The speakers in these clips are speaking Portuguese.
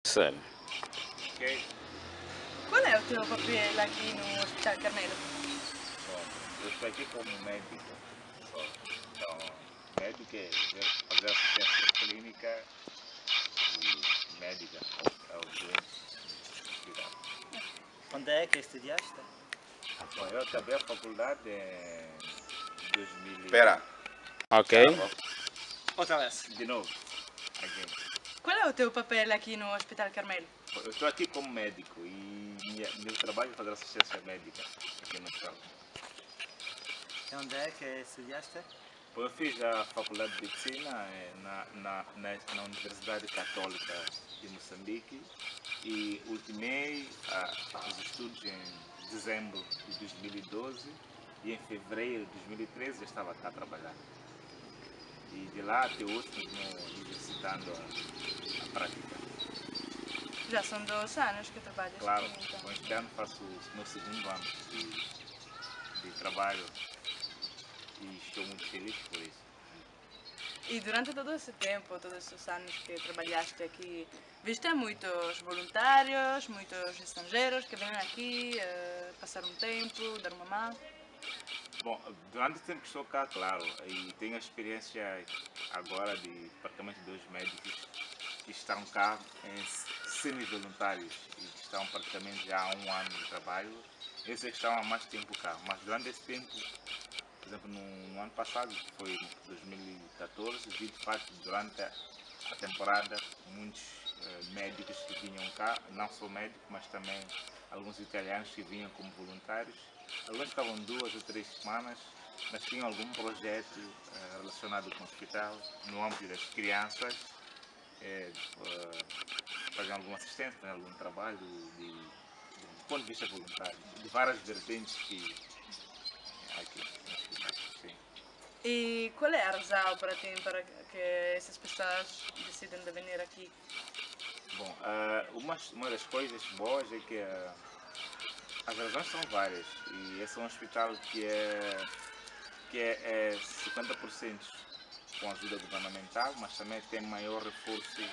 Sério. Ok? Qual é o teu papel aqui no Hospital Carneiro? Bom, eu estou aqui como médico só. Então, médico é fazer assistência clínica e médica aos doentes no hospital. Onde é que estudiaste? Bom, eu acabei a faculdade em 2000. Espera. Ok. Outra vez. De novo, aqui. Qual é o teu papel aqui no Hospital Carneiro? Bom, eu estou aqui como médico e meu trabalho é fazer assistência médica aqui no hospital. E onde é que estudiaste? Bom, eu fiz a faculdade de medicina na Universidade Católica de Moçambique e ultimei os estudos em dezembro de 2012 e em fevereiro de 2013 já estava cá a trabalhar. E de lá até hoje continuo exercitando a prática. Já são 2 anos que trabalhas Claro, aqui, então. com este ano faço o meu segundo ano de trabalho e estou muito feliz por isso. E durante todo esse tempo, todos esses anos que trabalhaste aqui, viste muitos voluntários, muitos estrangeiros que vêm aqui passar um tempo, dar uma mão? Bom, durante o tempo que estou cá, claro, e tenho a experiência agora de praticamente 2 médicos que estão cá em semi-voluntários e que estão praticamente já há um ano de trabalho. Esses é que estão há mais tempo cá, mas durante esse tempo, por exemplo, no ano passado, que foi 2014, vi de facto durante a temporada muitos médicos que vinham cá, não só médicos, mas também alguns italianos que vinham como voluntários. Alguns ficavam 2 ou 3 semanas, mas tinham algum projeto relacionado com o hospital, no âmbito das crianças, faziam alguma assistência, faziam algum trabalho do ponto de vista voluntário, de várias vertentes que aqui no hospital, sim. E qual é a razão para ti, para que essas pessoas decidem de vir aqui? Bom, uma das coisas boas é que as razões são várias e esse é um hospital que é 50% com ajuda governamental, mas também tem maior reforço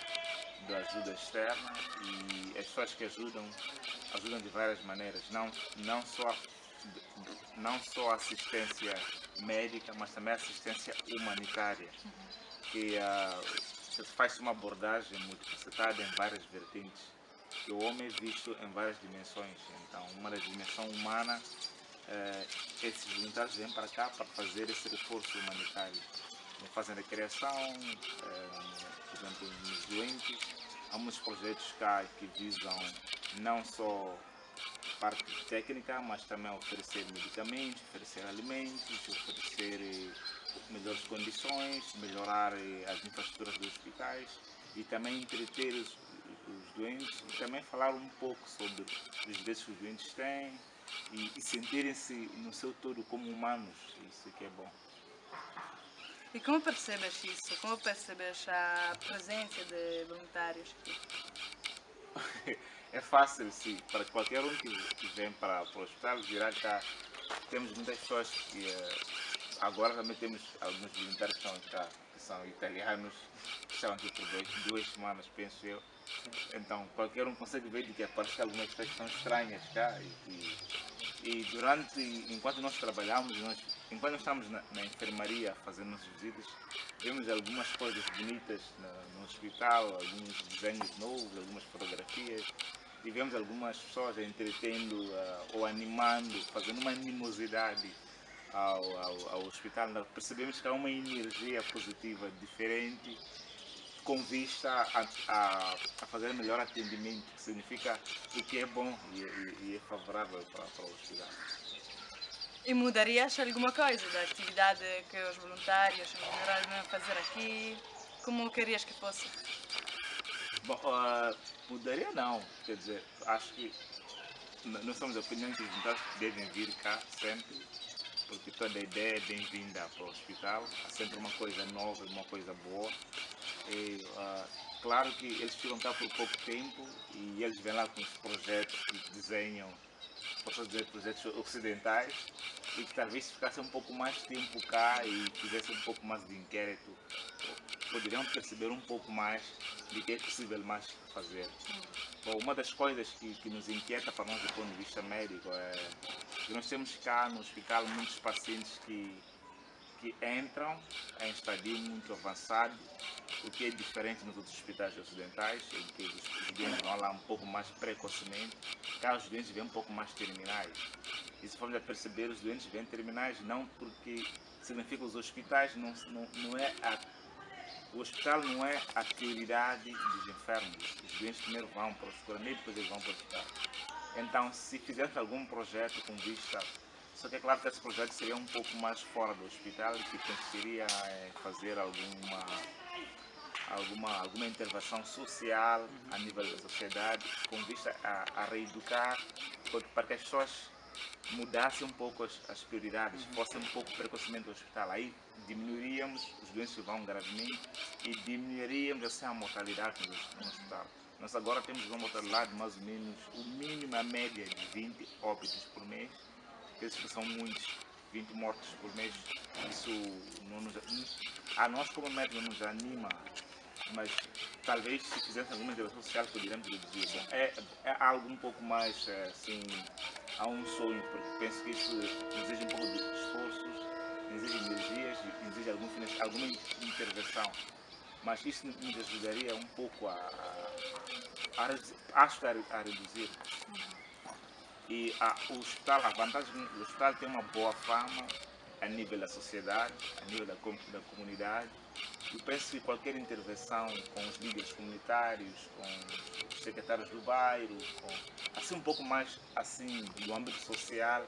da ajuda externa e as pessoas que ajudam de várias maneiras, não só assistência médica, mas também assistência humanitária, que faz uma abordagem multifacetada em várias vertentes, que o homem é visto em várias dimensões. Então, uma das dimensões humana, esses voluntários vêm para cá para fazer esse reforço humanitário. Fazem recreação, por exemplo, nos doentes. Há muitos projetos cá que visam não só parte técnica, mas também oferecer medicamentos, oferecer alimentos, oferecer melhores condições, melhorar as infraestruturas dos hospitais e também entreter os doentes e também falar um pouco sobre os direitos que os doentes têm e sentirem-se no seu todo como humanos. Isso que é bom. E como percebes isso? Como percebes a presença de voluntários aqui? É fácil, sim, para qualquer um que vem para o hospital virar cá. Temos muitas pessoas que agora também temos alguns voluntários que estão cá, que são italianos, que estão aqui por 2 semanas, penso eu. Então qualquer um consegue ver de que aparecem algumas pessoas que são estranhas cá e enquanto nós trabalhamos, enquanto nós estamos na enfermaria fazendo nossas visitas, vemos algumas coisas bonitas no hospital, alguns desenhos novos, algumas fotografias e vemos algumas pessoas entretendo ou animando, fazendo uma animosidade ao hospital. Percebemos que há uma energia positiva diferente com vista a fazer melhor atendimento, que significa o que é bom e é favorável para o hospital. E mudarias alguma coisa da atividade que os voluntários em geral vêm fazer aqui? Como querias que fosse? Bom, mudaria não, quer dizer, acho que nós somos da opinião que os voluntários devem vir cá sempre, porque toda a ideia é bem-vinda para o hospital, há sempre uma coisa nova, uma coisa boa. E, claro que eles ficam cá por pouco tempo e eles vêm lá com os projetos que desenham, posso dizer, projetos ocidentais, e que talvez ficasse um pouco mais tempo cá e fizesse um pouco mais de inquérito poderiam perceber um pouco mais de que é possível mais fazer. Bom, uma das coisas que nos inquieta para nós do ponto de vista médico é que nós temos cá no hospital muitos pacientes que entram em estadio muito avançado, o que é diferente nos outros hospitais ocidentais, em que os doentes vão lá um pouco mais precocemente, cá os doentes vêm um pouco mais terminais. E se formos a perceber, os doentes vêm terminais não porque significa que os hospitais não é o hospital não é a prioridade dos enfermos. Os doentes primeiro vão para o hospital e depois eles vão para o hospital. Então, se fizesse algum projeto com vista, só que é claro que esse projeto seria um pouco mais fora do hospital, que consistiria em fazer alguma intervenção social a nível da sociedade, com vista a reeducar, para que as pessoas mudassem um pouco as prioridades, fossem um pouco precocemente ao hospital. Aí diminuiríamos os doentes que vão gravemente e diminuiríamos assim a mortalidade no hospital. Nós agora temos uma mortalidade mais ou menos, o mínimo, a média de 20 óbitos por mês. Esses que são muitos, 20 mortes por mês. Isso não a nós como médicos não nos anima, mas talvez se fizesse alguma intervenção social poderíamos reduzir. É algo um pouco mais assim, há um sonho, porque penso que isso exige um pouco de esforços, exige energias, exige alguma intervenção. Mas isso nos ajudaria um pouco a reduzir. E o hospital, a vantagem do hospital tem uma boa fama a nível da sociedade, a nível da comunidade. Eu penso que qualquer intervenção com os líderes comunitários, com os secretários do bairro, assim um pouco mais assim do âmbito social,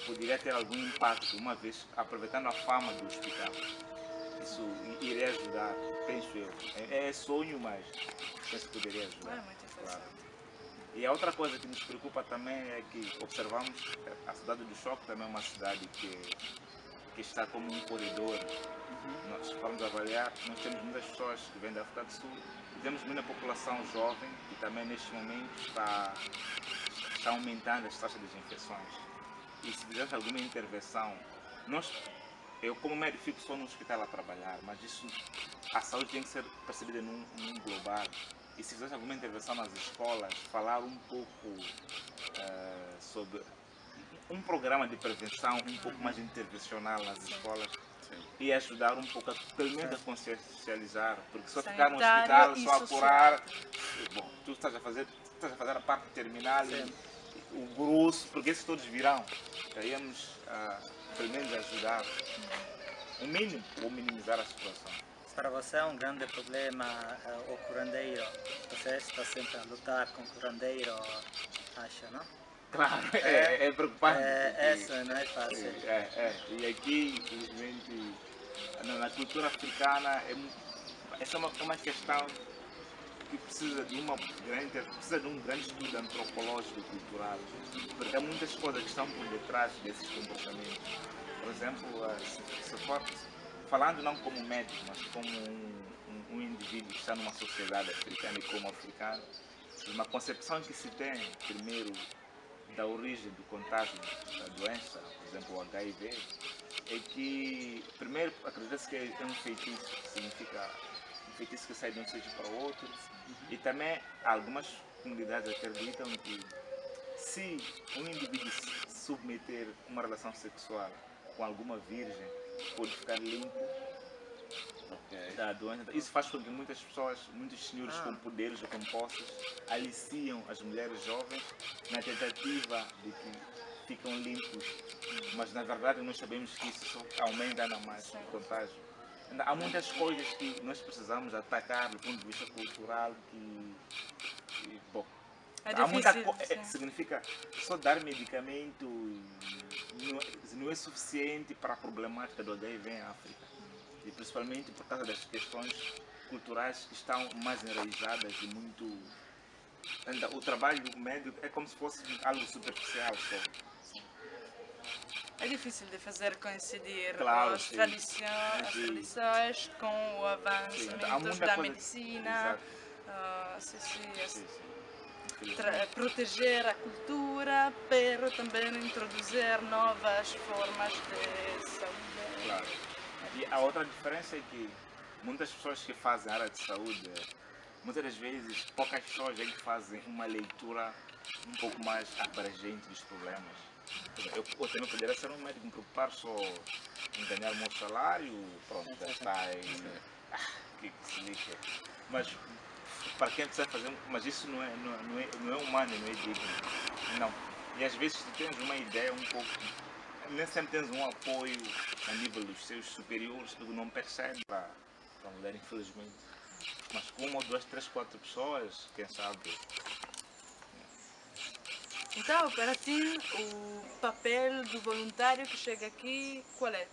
poderia ter algum impacto, uma vez aproveitando a fama do hospital. Isso iria ajudar, penso eu. É sonho, mas penso que poderia ajudar. É muito interessante. Claro. E a outra coisa que nos preocupa também é que observamos a cidade do Choque também é uma cidade que está como um corredor. Nós, se formos avaliar, nós temos muitas pessoas que vêm da África do Sul e temos muita população jovem que também neste momento está aumentando as taxas de infecções. E se fizermos alguma intervenção, eu como médico fico só no hospital a trabalhar, mas a saúde tem que ser percebida num global. E se fizesse alguma intervenção nas escolas, falar um pouco sobre um programa de prevenção um pouco mais intervencional nas escolas e ajudar um pouco, pelo menos a consciencializar, porque só ficar no hospital, só a curar, bom, tu estás a fazer a parte terminal e o grosso, porque esses todos virão. Queríamos pelo menos ajudar, o mínimo, ou minimizar a situação. Para você é um grande problema o curandeiro. Você está sempre a lutar com o curandeiro, acho, não? Claro, é preocupante. Isso não é fácil. E aqui, infelizmente, na cultura africana, essa é uma questão que precisa de um grande estudo antropológico e cultural, porque há muitas coisas que estão por detrás desses comportamentos. Por exemplo, falando não como médico, mas como um indivíduo que está numa sociedade africana e como africano, uma concepção que se tem, primeiro, da origem do contágio da doença, por exemplo, o HIV, é que, primeiro, acredita-se que é um feitiço, significa um feitiço que sai de um sítio para o outro, e também algumas comunidades acreditam que se um indivíduo se submeter a uma relação sexual com alguma virgem, pode ficar limpo da doença. Isso faz com que muitas pessoas, muitos senhores com poderes ou com posses, aliciam as mulheres jovens na tentativa de que ficam limpos, mas na verdade nós sabemos que isso só aumenta ainda mais o contágio. Há muitas coisas que nós precisamos atacar do ponto de vista cultural bom, há muita coisa, significa só dar medicamento não é suficiente para a problemática do HIV em África. E principalmente por causa das questões culturais que estão mais enraizadas e muito... O trabalho do médico é como se fosse algo superficial só. É difícil de fazer coincidir as tradições com o avanço da medicina. Proteger a cultura, mas também introduzir novas formas de saúde. Claro. E a outra diferença é que muitas pessoas que fazem área de saúde, muitas das vezes, poucas pessoas é que fazem uma leitura um pouco mais abrangente dos problemas. Eu também poderia ser um médico, me preocupar só em ganhar o meu salário, pronto, já está, que se lixa. Mas para quem precisa fazer, mas isso não é humano, não é digno. Não. E às vezes tu tens uma ideia um pouco, nem sempre tens um apoio a nível dos seus superiores, tu não percebes para mudar, infelizmente. Mas com uma, duas, três, quatro pessoas, quem sabe. Então, para ti, o papel do voluntário que chega aqui, qual é?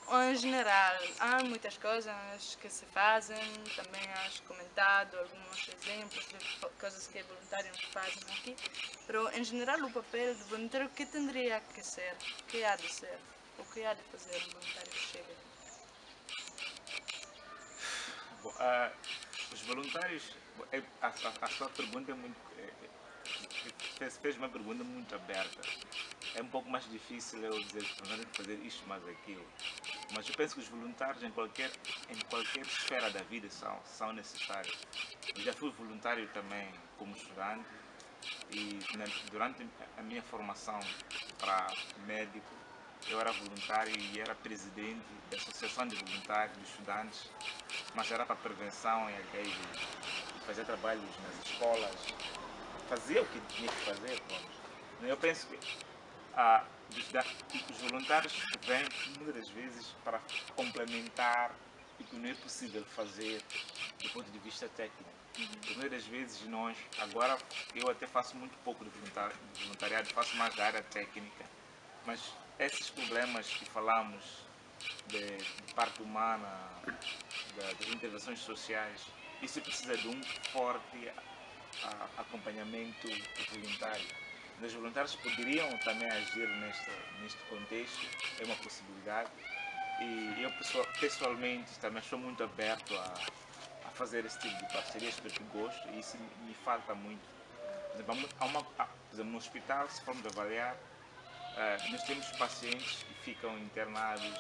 Ou em geral, há muitas coisas que se fazem, também has comentado alguns exemplos de coisas que voluntários fazem aqui, mas em geral o papel do voluntário, o que teria que ser? O que há de ser? O que há de fazer um voluntário que chega aqui? Bom, os voluntários, a sua pergunta é muito. Fez uma pergunta muito aberta. É um pouco mais difícil eu dizer que nós temos que fazer isto mais aquilo. Mas eu penso que os voluntários em qualquer esfera da vida são necessários. Eu já fui voluntário também como estudante e durante a minha formação para médico eu era voluntário e era presidente da Associação de Voluntários de Estudantes, mas era para prevenção e HIV. Fazia trabalhos nas escolas, fazia o que tinha que fazer. Pronto. Eu penso que os voluntários vêm muitas das vezes para complementar o que não é possível fazer do ponto de vista técnico. Muitas das vezes nós, agora eu até faço muito pouco de voluntariado, faço mais da área técnica, mas esses problemas que falamos de parte humana, das intervenções sociais, isso precisa de um forte acompanhamento voluntário. Os voluntários poderiam também agir neste contexto, é uma possibilidade. E eu pessoalmente também estou muito aberto a fazer esse tipo de parcerias porque gosto e isso me falta muito. Por exemplo, no hospital, se formos avaliar, nós temos pacientes que ficam internados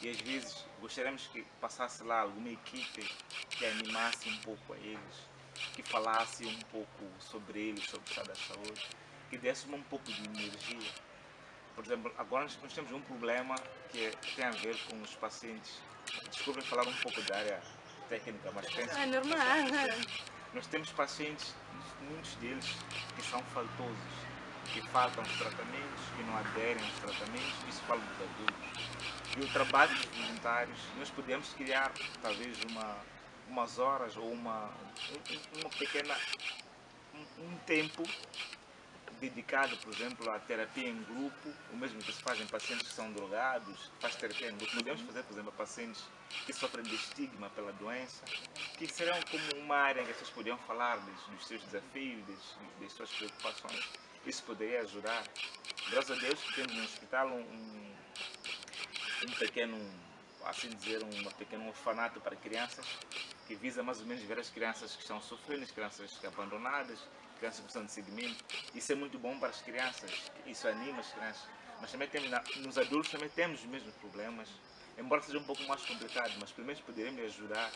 e às vezes gostaríamos que passasse lá alguma equipe que animasse um pouco a eles, que falasse um pouco sobre eles, sobre o estado da saúde, que desse um pouco de energia. Por exemplo, agora nós temos um problema que tem a ver com os pacientes. Desculpem falar um pouco da área técnica, mas penso É normal. nós temos pacientes, muitos deles, que são faltosos, que faltam os tratamentos, que não aderem aos tratamentos, isso falo dos adultos. E o trabalho dos voluntários, nós podemos criar talvez umas horas ou uma pequena, um tempo dedicado, por exemplo, à terapia em grupo, o mesmo que se faz em pacientes que são drogados, faz terapia em grupo. Podemos fazer, por exemplo, a pacientes que sofrem de estigma pela doença, que serão como uma área em que as pessoas poderiam falar dos seus desafios, das suas preocupações. Isso poderia ajudar. Graças a Deus que temos no hospital um pequeno, assim dizer, um pequeno orfanato para crianças, que visa mais ou menos ver as crianças que estão sofrendo, as crianças abandonadas, crianças que precisam de seguimento. Isso é muito bom para as crianças, isso anima as crianças. Mas também temos, nos adultos também temos os mesmos problemas, embora seja um pouco mais complicado, mas pelo menos poderemos ajudar.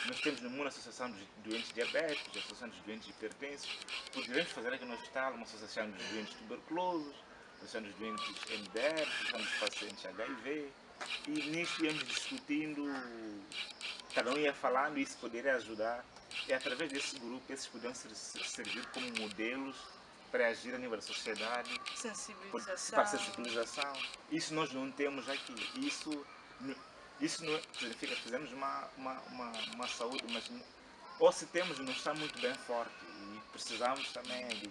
Nós temos no mundo a Associação dos Doentes Diabéticos, a Associação dos Doentes Hipertensos, poderemos fazer aqui no hospital uma Associação dos Doentes Tuberculosos, a Associação dos Doentes MDR, a Associação dos Pacientes HIV, e nisso íamos discutindo, cada um ia falando e isso poderia ajudar. E através desse grupo, esses poderiam servir como modelos para agir a nível da sociedade, para sensibilização. Isso nós não temos aqui. Isso não significa que fizemos uma saúde, mas ou se temos, não está muito bem forte e precisamos também de.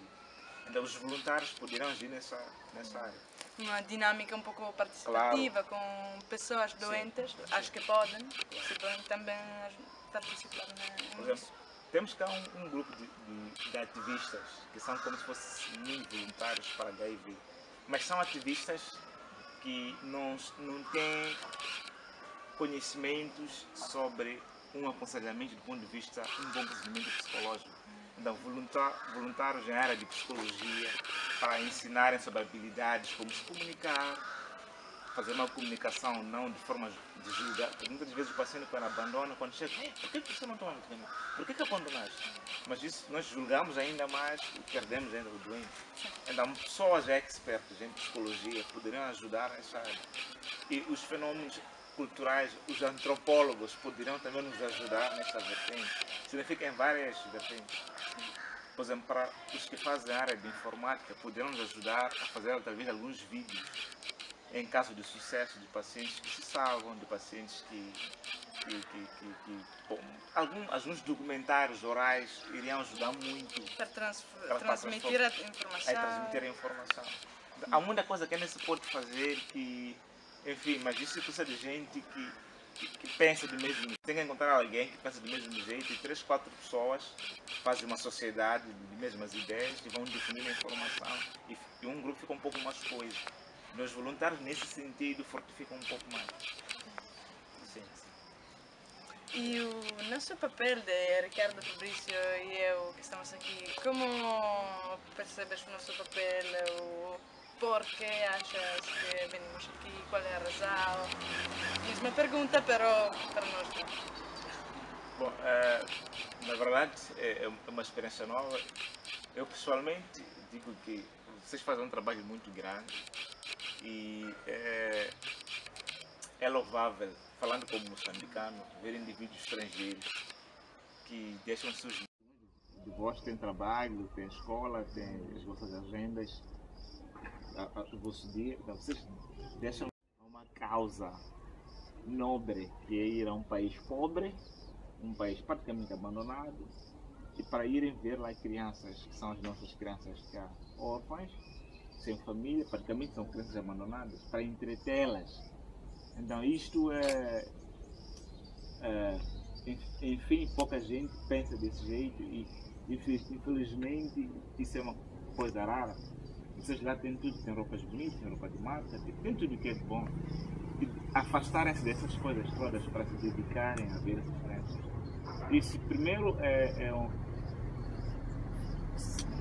Então, os voluntários poderão agir nessa área. Uma dinâmica um pouco participativa, claro, com pessoas doentes, sim, acho que podem também participar nisso. Temos cá um grupo de ativistas que são como se fossem mini voluntários para HIV, mas são ativistas que não têm conhecimentos sobre um aconselhamento do ponto de vista de um bom procedimento psicológico. Então, voluntários em área de psicologia para ensinarem sobre habilidades como se comunicar, fazer uma comunicação, não de forma de julgar. Porque muitas vezes o paciente, quando abandona, quando chega, por que você não toma medicamento? Por que abandonaste? Mas isso nós julgamos ainda mais e perdemos ainda o doente. Então, pessoas expertas em psicologia poderiam ajudar nessa área. E os fenômenos culturais, os antropólogos poderiam também nos ajudar nessa vertente. Significa em várias vertentes. Por exemplo, para os que fazem a área de informática, poderiam nos ajudar a fazer talvez alguns vídeos em caso de sucesso de pacientes que se salvam, de pacientes alguns documentários orais iriam ajudar muito para transmitir a informação. Transmitir a informação. Há muita coisa que não se pode fazer que, enfim, mas isso precisa de gente que pensa do mesmo jeito. Tem que encontrar alguém que pensa do mesmo jeito e 3, 4 pessoas fazem uma sociedade de mesmas ideias e vão definir a informação e um grupo fica um pouco mais coeso. Meus voluntários nesse sentido fortificam um pouco mais. Sim. E o nosso papel de Ricardo, Fabrício e eu que estamos aqui, como percebes o nosso papel? Por que achas que venimos aqui? Qual é a razão? Mesma pergunta, pero para nós não. Bom, na verdade é uma experiência nova. Eu pessoalmente digo que vocês fazem um trabalho muito grande e é louvável, falando como moçambicano, ver indivíduos estrangeiros que deixam seus de vós, têm trabalho, têm escola, têm as vossas agendas, o vosso dia, então vocês deixam uma causa nobre que é ir a um país pobre, um país praticamente abandonado, e para irem ver lá crianças, que são as nossas crianças cá, órfãs, sem família, praticamente são crianças abandonadas, para entretê-las. Então isto enfim, pouca gente pensa desse jeito e infelizmente isso é uma coisa rara. Vocês lá têm tudo, tem roupas bonitas, tem roupa de marca, tem tudo que é bom. E afastarem-se dessas coisas todas para se dedicarem a ver essas crianças. Isso primeiro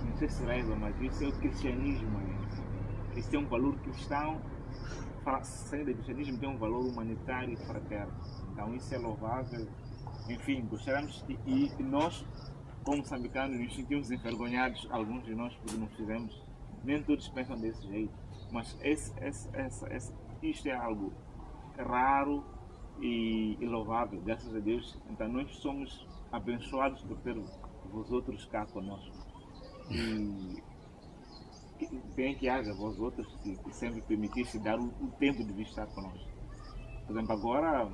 não sei se leva, mas isso é o cristianismo. Isso é um valor cristão, saindo do cristianismo tem um valor humanitário e fraterno. Então isso é louvável. Enfim, gostaríamos e nós, como moçambicanos, nos sentimos envergonhados, alguns de nós, porque não fizemos. Nem todos pensam desse jeito, mas isto é algo raro e louvável, graças a Deus. Então nós somos abençoados por ter vós outros cá conosco. E bem que haja vós outros que sempre permitisse dar o tempo de vir estar conosco. Por exemplo, agora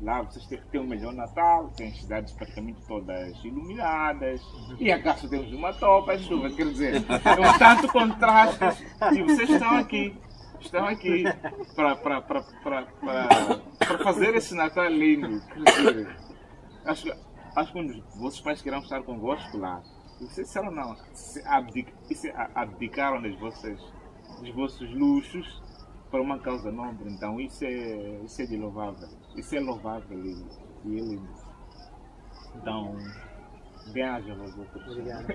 lá vocês têm o melhor Natal, tem as cidades praticamente todas iluminadas, e acaso temos uma topa, chuva, quer dizer, é um tanto contraste, e vocês estão aqui para fazer esse Natal lindo. Acho que um dos vossos pais querem estar convosco lá. Vocês disseram não, abdicaram dos vossos luxos para uma causa nobre, então isso é de louvável, isso é louvável e é lindo. Então, bem-aja vós outros. Obrigado.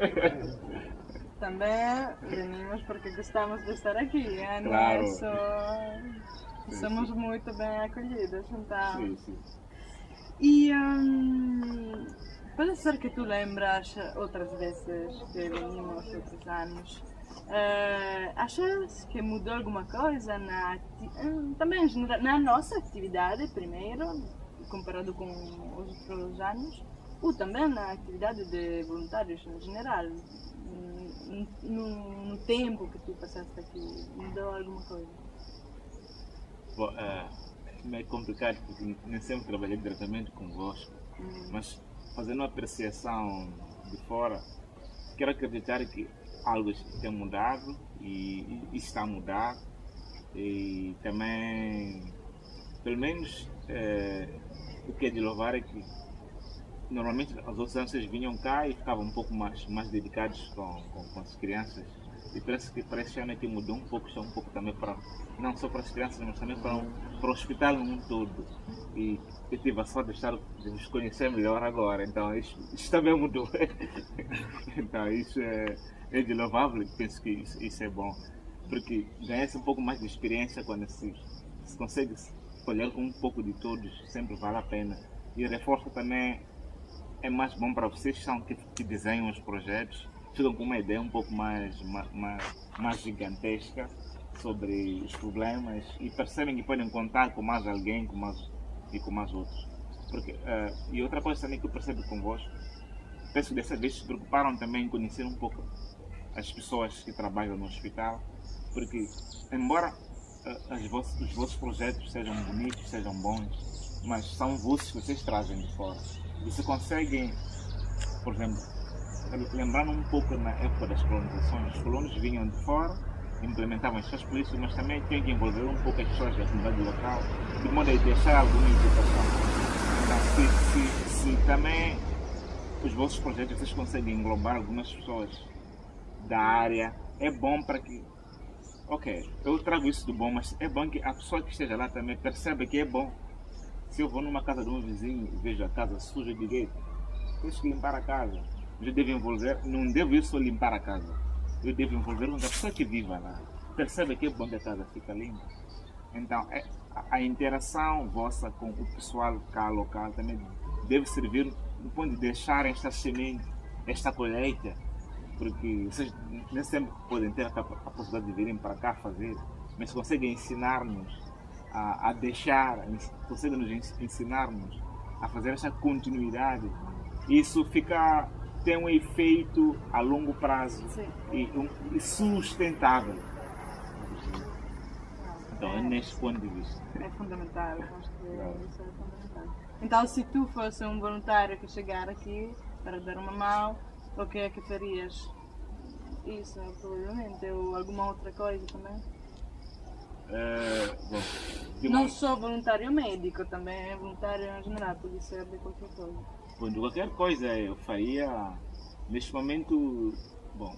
Também venimos porque gostamos de estar aqui, não claro. É só... Somos muito bem acolhidos, então... Sim. E pode ser que tu lembras outras vezes que venimos outros anos. Achas que mudou alguma coisa também na nossa atividade primeiro, comparado com os outros anos, ou também na atividade de voluntários em geral? No tempo que tu passaste aqui, mudou alguma coisa? Bom, é meio complicado porque nem sempre trabalhei diretamente convosco, mas fazendo uma apreciação de fora, quero acreditar que algo tem mudado e está a mudar, e também, pelo menos, o que é de louvar é que normalmente os outros anos vocês vinham cá e ficavam um pouco mais dedicados com as crianças, e parece que para este ano aqui mudou um pouco, está um pouco também para, não só para as crianças, mas também para o hospital no mundo todo. E eu tive a sorte de vos conhecer melhor agora, então isso também mudou. Então isso é de louvável e penso que isso é bom. porque ganha-se um pouco mais de experiência quando se consegue escolher com um pouco de todos, sempre vale a pena. E reforço também, é mais bom para vocês que desenham os projetos, ficam com uma ideia um pouco mais gigantesca sobre os problemas e percebem que podem contar com mais alguém e com mais outros. E outra coisa também que eu percebo convosco, penso que dessa vez se preocuparam também em conhecer um pouco as pessoas que trabalham no hospital, porque embora os vossos projetos sejam bonitos, sejam bons, mas são vossos que vocês trazem de fora. E se conseguem, por exemplo, lembrando um pouco na época das colonizações, os colonos vinham de fora, implementavam as suas políticas, mas também tinham que envolver um pouco as pessoas da comunidade local, de modo a deixar alguma educação. Então, se também os vossos projetos vocês conseguem englobar algumas pessoas da área, é bom para que, ok, eu trago isso do bom, mas é bom que a pessoa que esteja lá também perceba que é bom. Se eu vou numa casa de um vizinho e vejo a casa suja, eu digo, tens que limpar a casa. Eu devo envolver, não devo ir só limpar a casa, eu devo envolver uma pessoa que viva lá, percebe que é bom que a casa fica limpa. Então, a interação vossa com o pessoal cá local também deve servir do ponto de deixar esta semente, esta colheita, porque vocês nem sempre podem ter a possibilidade de virem para cá fazer, mas conseguem ensinar-nos a deixar, conseguem nos ensinar-nos a fazer esta continuidade. Isso tem um efeito a longo prazo e sustentável. Então, é neste ponto de vista. É fundamental, acho que isso é fundamental. Então, se tu fosse um voluntário que chegar aqui para dar uma mão, o que é que farias? Isso, provavelmente, ou alguma outra coisa também? Não só voluntário médico, também é voluntário em geral, pode ser de qualquer coisa. Bom, de qualquer coisa eu faria, neste momento, bom,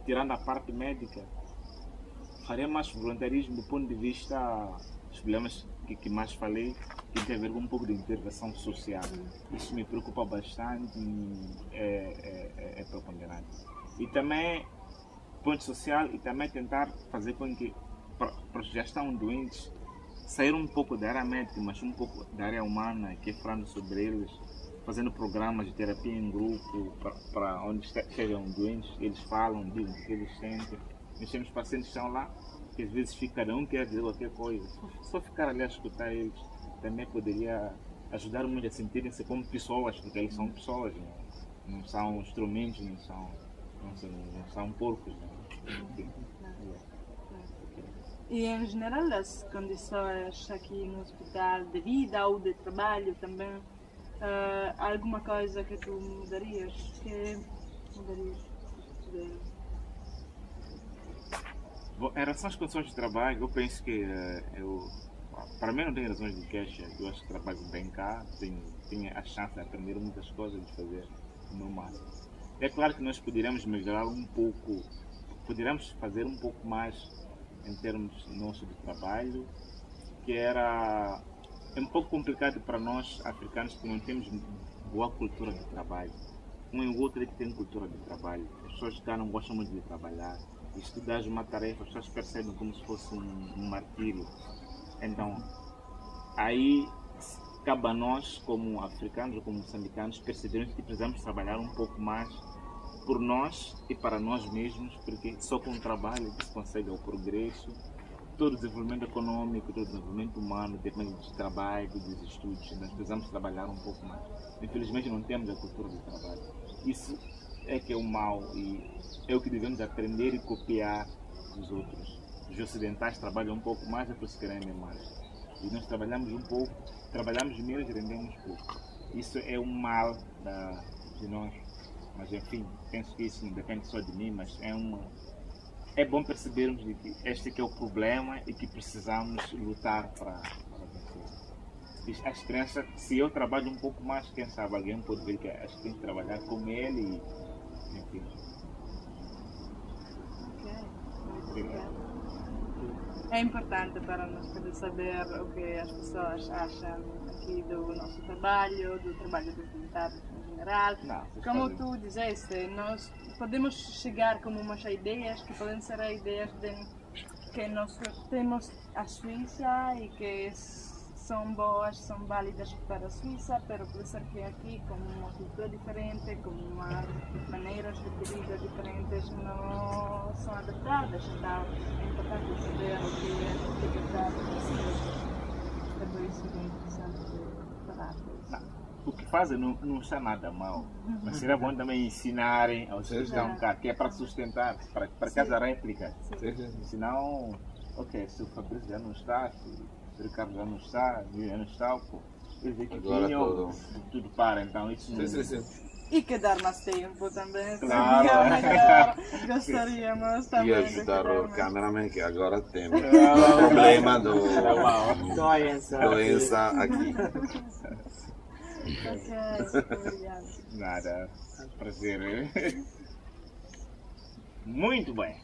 tirando a parte médica, faria mais voluntarismo do ponto de vista dos problemas que mais falei, que tem a ver com um pouco de intervenção social. Isso me preocupa bastante e é preponderante. E também, ponto social, e também tentar fazer com que, para os que já estão doentes, sair um pouco da área médica, mas um pouco da área humana, que é falando sobre eles, fazendo programas de terapia em grupo, para onde estejam doentes, eles falam, dizem o que eles sentem. Nós temos pacientes que estão lá, que às vezes cada um quer dizer qualquer coisa. Só ficar ali a escutar eles também poderia ajudar muito a sentirem-se como pessoas, porque eles são pessoas, não são instrumentos, não são porcos. E em geral as condições aqui no hospital de vida ou de trabalho também, alguma coisa que tu mudarias? Bom, em relação às condições de trabalho, eu penso que para mim não tenho razões de queixa. Eu acho que trabalho bem cá, tenho a chance de aprender muitas coisas, de fazer o meu máximo. É claro que nós poderíamos melhorar um pouco, poderíamos fazer um pouco mais em termos nosso de trabalho, que é um pouco complicado para nós africanos que não temos boa cultura de trabalho. Um e o outro é que tem cultura de trabalho. As pessoas cá não gostam muito de trabalhar. E se tu dás uma tarefa, as pessoas percebem como se fosse um martírio. Então, aí cabe a nós, como africanos ou como moçambicanos, percebermos que precisamos trabalhar um pouco mais por nós e para nós mesmos, porque só com o trabalho que se consegue o progresso. Todo o desenvolvimento econômico, todo o desenvolvimento humano depende de trabalho, dos estudos. Nós precisamos trabalhar um pouco mais. Infelizmente não temos a cultura do trabalho. Isso é que é o mal e é o que devemos aprender e copiar dos outros. Os ocidentais trabalham um pouco mais, é por isso que rendem mais. E nós trabalhamos um pouco, trabalhamos menos e rendemos pouco. Isso é um mal de nós. Mas enfim, penso que isso não depende só de mim, mas é bom percebermos que este que é o problema e que precisamos lutar para vencer. As crianças, se eu trabalho um pouco mais, quem sabe alguém pode ver que as crianças têm que trabalhar com ele e enfim. Obrigado. É importante para nós poder saber o que as pessoas acham aqui do nosso trabalho, do trabalho dos voluntários em geral. Como tu disseste, nós podemos chegar com umas ideias que podem ser ideias de que nós temos a Suíça e que são boas, são válidas para a Suíça, mas pode ser que aqui, com uma cultura diferente, com maneiras de vida diferentes, não são adaptadas. Então é importante saber o que é verdade para si. É por isso que é interessante falar disso. O que fazem não está nada mal, mas seria bom também ensinarem aos seus que é para sustentar, para cada réplica. Senão, ok, se o Fabrício já não está, se o Ricardo já não está, pô, eu vejo que tudo para, então isso não... E que dar mais tempo também, claro. Gostaríamos também e ajudar o cameraman que agora tem problema do doença aqui. Obrigada. Nada, prazer. Muito bem.